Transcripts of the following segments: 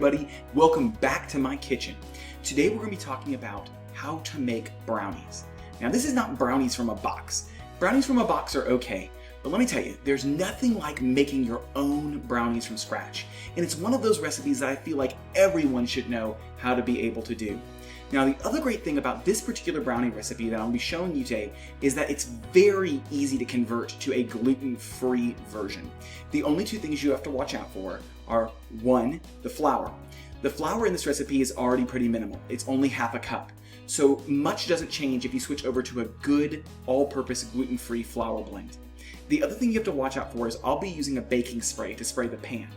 everybody, welcome back to my kitchen. Today we're going to be talking about how to make brownies. Now this is not brownies from a box. Brownies from a box are okay, but let me tell you, there's nothing like making your own brownies from scratch. And it's one of those recipes that I feel like everyone should know how to be able to do. Now the other great thing about this particular brownie recipe that I'll be showing you today is that it's very easy to convert to a gluten-free version. The only two things you have to watch out for are, one, the flour. The flour in this recipe is already pretty minimal. It's only half a cup. So much doesn't change if you switch over to a good all-purpose gluten-free flour blend. The other thing you have to watch out for is I'll be using a baking spray to spray the pan.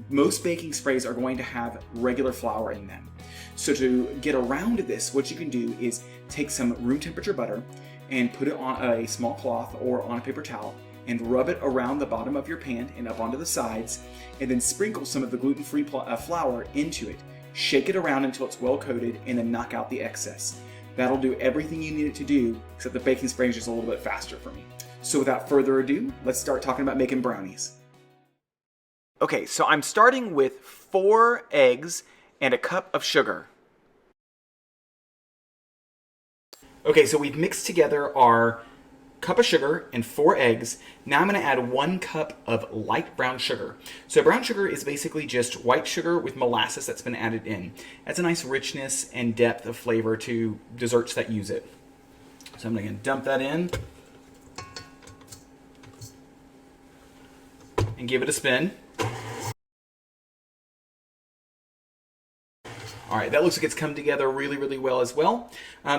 Most baking sprays are going to have regular flour in them. So to get around this, what you can do is take some room temperature butter and put it on a small cloth or on a paper towel and rub it around the bottom of your pan and up onto the sides, and then sprinkle some of the gluten-free flour into it. Shake it around until it's well coated and then knock out the excess. That'll do everything you need it to do, except the baking spray is just a little bit faster for me. So without further ado, let's start talking about making brownies. Okay, so I'm starting with 4 eggs and a cup of sugar. Okay, so we've mixed together our cup of sugar and 4 eggs. Now I'm going to add 1 cup of light brown sugar. So brown sugar is basically just white sugar with molasses that's been added in. Adds a nice richness and depth of flavor to desserts that use it. So I'm going to dump that in and give it a spin. All right, that looks like it's come together really, really well as well.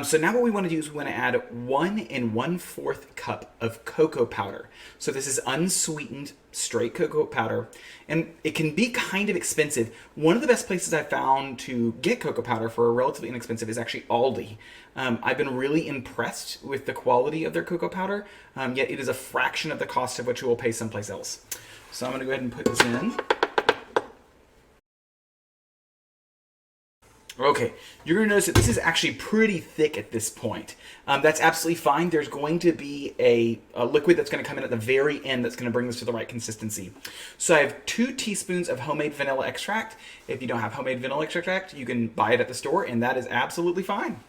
So now what we want to do is we want to add 1 1/4 cup of cocoa powder. So this is unsweetened, straight cocoa powder, and it can be kind of expensive. One of the best places I've found to get cocoa powder for relatively inexpensive is actually Aldi. I've been really impressed with the quality of their cocoa powder, yet it is a fraction of the cost of what you will pay someplace else. So I'm going to go ahead and put this in. Okay, you're going to notice that this is actually pretty thick at this point. That's absolutely fine. There's going to be a liquid that's going to come in at the very end that's going to bring this to the right consistency. So I have 2 teaspoons of homemade vanilla extract. If you don't have homemade vanilla extract, you can buy it at the store, and that is absolutely fine.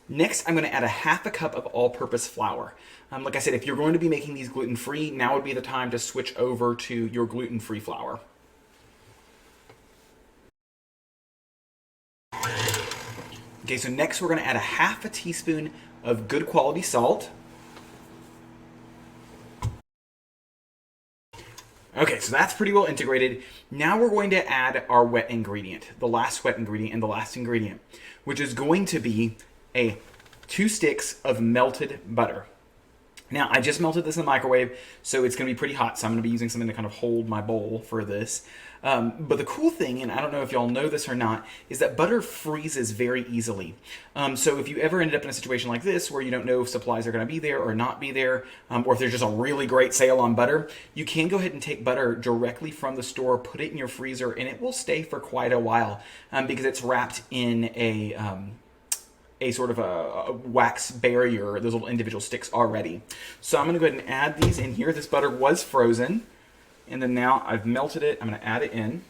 Next, I'm going to add a ½ cup of all-purpose flour. Like I said, if you're going to be making these gluten-free, now would be the time to switch over to your gluten-free flour. Okay, so next we're going to add a ½ teaspoon of good quality salt. Okay, so that's pretty well integrated. Now we're going to add our wet ingredient, the last wet ingredient and the last ingredient, which is going to be 2 sticks of melted butter. Now, I just melted this in the microwave, so it's going to be pretty hot, so I'm going to be using something to kind of hold my bowl for this. But the cool thing, and I don't know if y'all know this or not, is that butter freezes very easily. So if you ever ended up in a situation like this, where you don't know if supplies are going to be there or not be there, or if there's just a really great sale on butter, you can go ahead and take butter directly from the store, put it in your freezer, and it will stay for quite a while, because it's wrapped in a sort of a wax barrier, those little individual sticks already. So I'm going to go ahead and add these in here. This butter was frozen, and then now I've melted it. I'm going to add it in.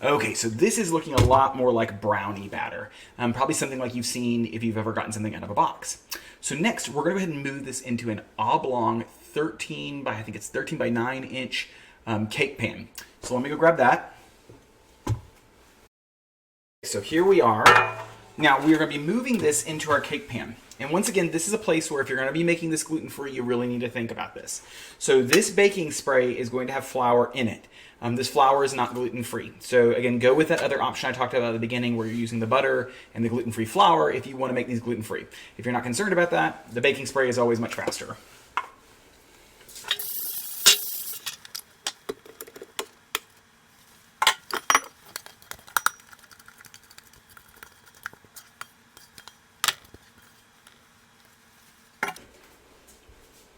Okay, so this is looking a lot more like brownie batter. Probably something like you've seen if you've ever gotten something out of a box. So next, we're going to go ahead and move this into an oblong 13 by 9 inch cake pan. So let me go grab that. So here we are. Now we are going to be moving this into our cake pan. And once again, this is a place where if you're going to be making this gluten-free, you really need to think about this. So this baking spray is going to have flour in it. This flour is not gluten-free. So again, go with that other option I talked about at the beginning where you're using the butter and the gluten-free flour if you want to make these gluten-free. If you're not concerned about that, the baking spray is always much faster.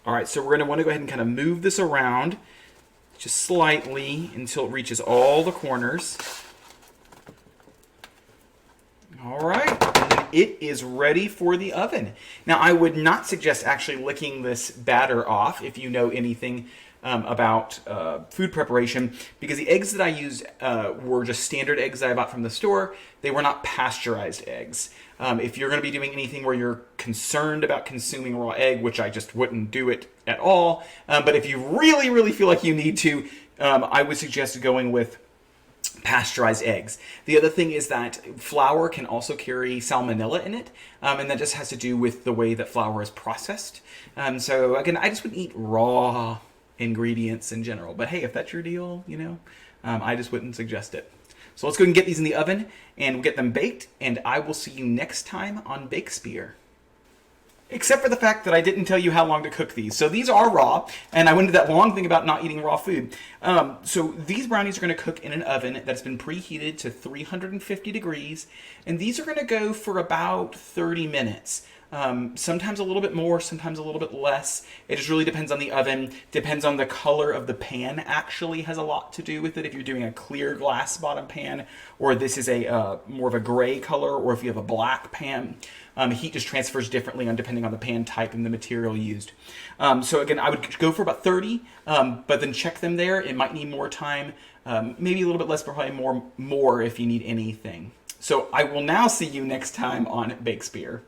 All right, so we're going to want to go ahead and kind of move this around just slightly until it reaches all the corners. All right, it is ready for the oven. Now, I would not suggest actually licking this batter off if you know anything about food preparation, because the eggs that I used were just standard eggs that I bought from the store. They were not pasteurized eggs. If you're going to be doing anything where you're concerned about consuming raw egg, which I just wouldn't do it at all, but if you really, really feel like you need to, I would suggest going with pasteurized eggs. The other thing is that flour can also carry salmonella in it, and that just has to do with the way that flour is processed. So again, I just wouldn't eat raw ingredients in general. But hey, if that's your deal, I just wouldn't suggest it. So let's go and get these in the oven and we'll get them baked, and I will see you next time on Bakespeare. Except for the fact that I didn't tell you how long to cook these. So these are raw, and I went into that long thing about not eating raw food. So these brownies are going to cook in an oven that's been preheated to 350 degrees, and these are going to go for about 30 minutes. Sometimes a little bit more, sometimes a little bit less. It just really depends on the oven, depends on the color of the pan. Actually has a lot to do with it. If you're doing a clear glass bottom pan, or this is a more of a gray color, or if you have a black pan, heat just transfers differently depending on the pan type and the material used. So again, I would go for about 30, but then check them there. It might need more time, maybe a little bit less, but probably more if you need anything. So I will now see you next time on Bakespeare.